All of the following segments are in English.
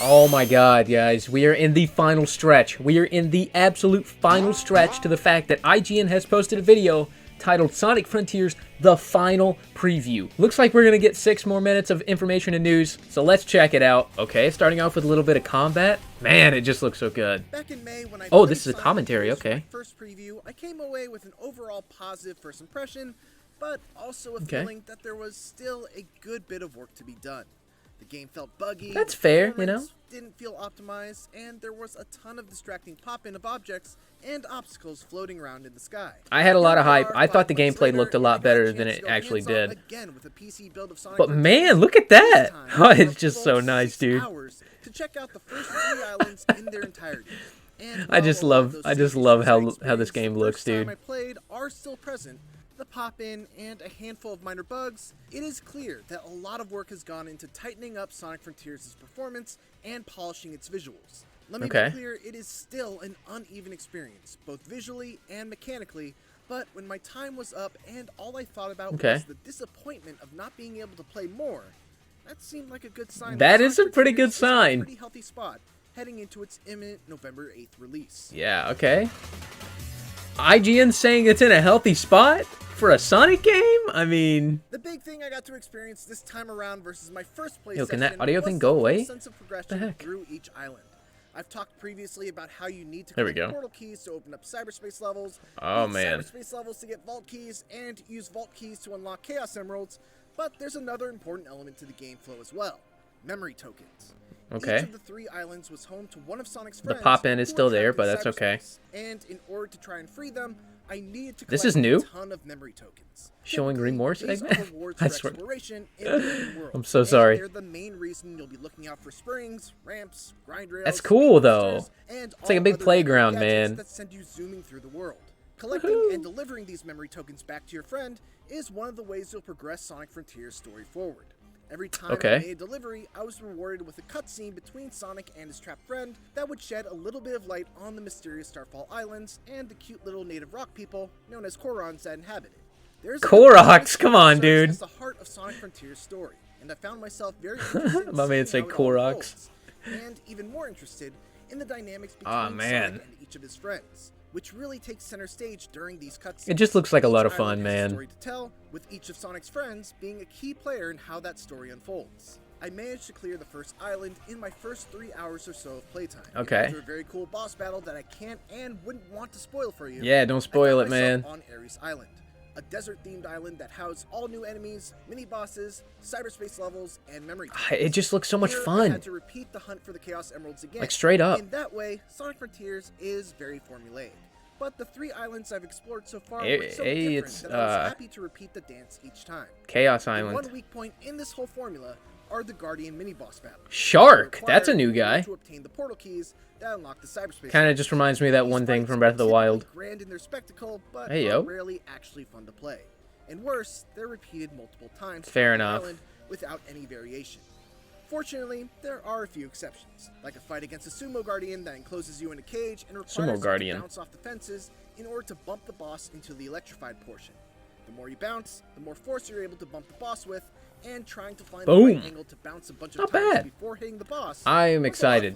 Oh my god, guys. We are in the final stretch. We are in the absolute final stretch to the fact that IGN has posted a video titled Sonic Frontiers, the final preview. Looks like we're going to get 6 more minutes of information and news, so let's check it out. Okay, starting off with a little bit of combat. Man, it just looks so good. Back in May, when I this is a commentary, okay. First preview, I came away with an overall positive first impression, but also a feeling that there was still a good bit of work to be done. The game felt buggy. That's fair, you know. Didn't feel optimized, and there was a ton of distracting pop-in of objects and obstacles floating around in the sky. I had a lot of hype. I thought the gameplay looked a lot better than it actually did. But man, look at that! Oh, it's just so nice, dude. To check out the first 3 islands in their entirety. And I just love how this game looks, dude. I played are still present. The pop-in and a handful of minor bugs, it is clear that a lot of work has gone into tightening up Sonic Frontiers' performance and polishing its visuals. Let me be clear, it is still an uneven experience, both visually and mechanically, but when my time was up and all I thought about was the disappointment of not being able to play more, that seemed like a good sign. That is a pretty good sign. A pretty healthy spot heading into its imminent November 8th release. Yeah, okay. IGN saying it's in a healthy spot? For a Sonic game? I mean... The big thing I got to experience this time around versus my first play can that audio thing go away? Sense of progression the heck? Through each island. I've talked previously about how you need to collect portal keys to open up cyberspace levels. Oh man. Cyberspace levels to get vault keys and use vault keys to unlock Chaos Emeralds, but there's another important element to the game flow as well. Memory tokens. Okay. Each of the 3 islands was home to one of Sonic's friends. The pop-in is still there, but that's okay. And in order to try and free them, I needed to collect a ton of memory tokens. Showing remorse segment? I swear. I'm so sorry. They're the main reason you'll be looking out for springs, ramps, grind rails. That's cool though. It's like a big playground, man. That send you zooming through the world. Collecting and delivering these memory tokens back to your friend is one of the ways you'll progress Sonic Frontiers' story forward. Every time I made a delivery, I was rewarded with a cutscene between Sonic and his trapped friend that would shed a little bit of light on the mysterious Starfall Islands and the cute little native rock people known as Korons that inhabit it. Koroks, come on, dude. It's the heart of Sonic Frontiers' story, and I found myself very interested in my man said Koroks. And even more interested in the dynamics between Sonic and each of his friends, which really takes center stage during these cutscenes. It just looks like a lot of fun, man. Story to tell, with each of Sonic's friends being a key player in how that story unfolds. I managed to clear the first island in my first 3 hours or so of playtime. After a very cool boss battle that I can't and wouldn't want to spoil for you. Yeah, don't spoil it, man. On Ares Island, a desert-themed island that housed all new enemies, mini-bosses, cyberspace levels, and memory tokens. It just looks so much fun. I had to repeat the hunt for the Chaos Emeralds again. Like straight up. In that way, Sonic Frontiers is very formulaic. But the 3 islands I've explored so far were so different that I was happy to repeat the dance each time. Chaos Island. One weak point in this whole formula are the Guardian mini-boss battles. Shark! That's a new guy. To obtain the portal keys that unlock the cyberspace. Kind of just reminds me of that one thing from Breath of the Wild. Grand in their spectacle, but rarely actually fun to play. And worse, they're repeated multiple times. Fair enough. Without any variation. Fortunately, there are a few exceptions, like a fight against a Sumo Guardian that encloses you in a cage and requires you to bounce off the fences in order to bump the boss into the electrified portion. The more you bounce, the more force you're able to bump the boss with, and trying to find the right angle to bounce a bunch of times before hitting the boss. I am excited.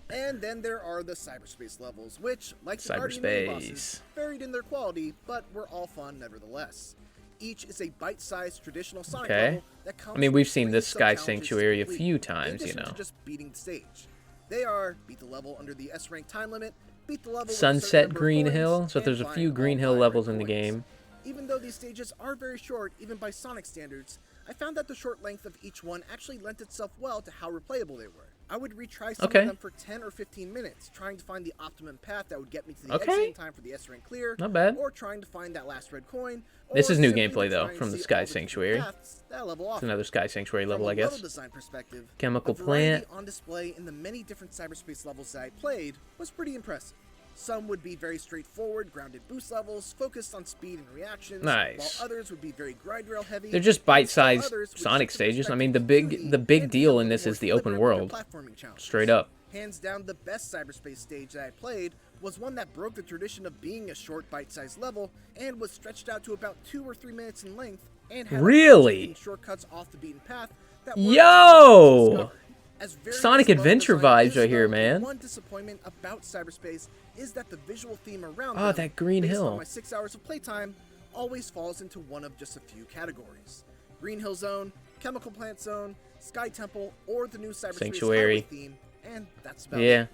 And then there are the cyberspace levels, which, like the Guardian mini-bosses, varied in their quality, but were all fun nevertheless. Each is a bite-sized traditional Sonic level that comes we've seen this Sky Sanctuary a few times, you know. Just beating the stage. They are beat the level under the S-rank time limit, beat the level Sunset Green Hill, so there's a few Green Hill levels in the game. Even though these stages are very short, even by Sonic standards, I found that the short length of each one actually lent itself well to how replayable they were. I would retry some of them for 10 or 15 minutes, trying to find the optimum path that would get me to the exit in time for the S-rank clear, not bad. Or trying to find that last red coin. This is new gameplay though, from the Sky Sanctuary. It's another Sky Sanctuary level, I guess. Design perspective, Chemical plant on display in the many different cyberspace levels that I played was pretty impressive. Some would be very straightforward, grounded boost levels, focused on speed and reactions, while others would be very grind rail heavy. They're just bite-sized Sonic stages. I mean, the big deal in this is the open world. Straight up. Hands down, the best cyberspace stage that I played was one that broke the tradition of being a short bite-sized level and was stretched out to about 2 or 3 minutes in length and had really shortcuts off the beaten path that As very Sonic slow Adventure design vibes is, right here, though, man. the one disappointment about cyberspace is that the visual theme around Oh, them, that green based hill. on my 6 hours of playtime, always falls into one of just a few categories. Green Hill Zone, Chemical Plant Zone, Sky Temple, or the new cyberspace Sanctuary. highway theme, and that's about Yeah. it.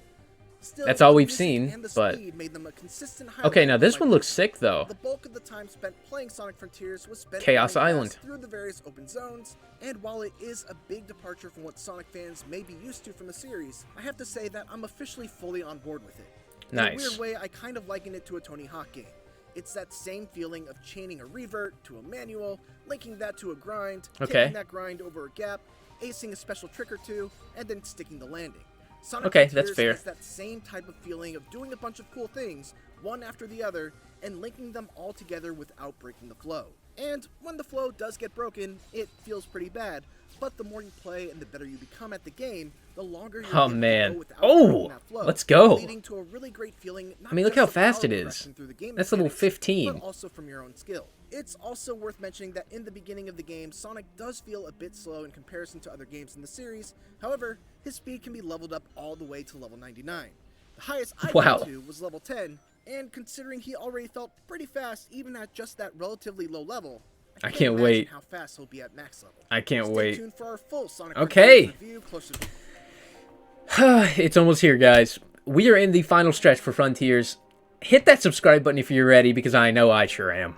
Still, That's all the we've music seen, and the but... speed made them a consistent Okay, highlight now of this my one looks playtime. sick, though. The bulk of the time spent playing Sonic Frontiers was spent Chaos running Island. fast through the various open zones, and while it is a big departure from what Sonic fans may be used to from the series, I have to say that I'm officially fully on board with it. In a weird way, I kind of liken it to a Tony Hawk game. It's that same feeling of chaining a revert to a manual, linking that to a grind, taking that grind over a gap, acing a special trick or two, and then sticking the landing. Sonic Okay, Frontiers that's fair. has that same type of feeling of doing a bunch of cool things, one after the other, and linking them all together without breaking the flow. And when the flow does get broken, it feels pretty bad, but the more you play and the better you become at the game, the longer you're able to go without breaking that flow, let's go. leading to a really great feeling, not I mean, look just how of fast power it is. progression through the game That's level mechanics, 15. but also from your own skill. It's also worth mentioning that in the beginning of the game, Sonic does feel a bit slow in comparison to other games in the series. However, his speed can be leveled up all the way to level 99. The highest I got to was level 10, and considering he already felt pretty fast even at just that relatively low level, I can't wait how fast he'll be at max level. I can't Stay wait. tuned for our full Sonic review closer to... It's almost here, guys. We are in the final stretch for Frontiers. Hit that subscribe button if you're ready, because I know I sure am.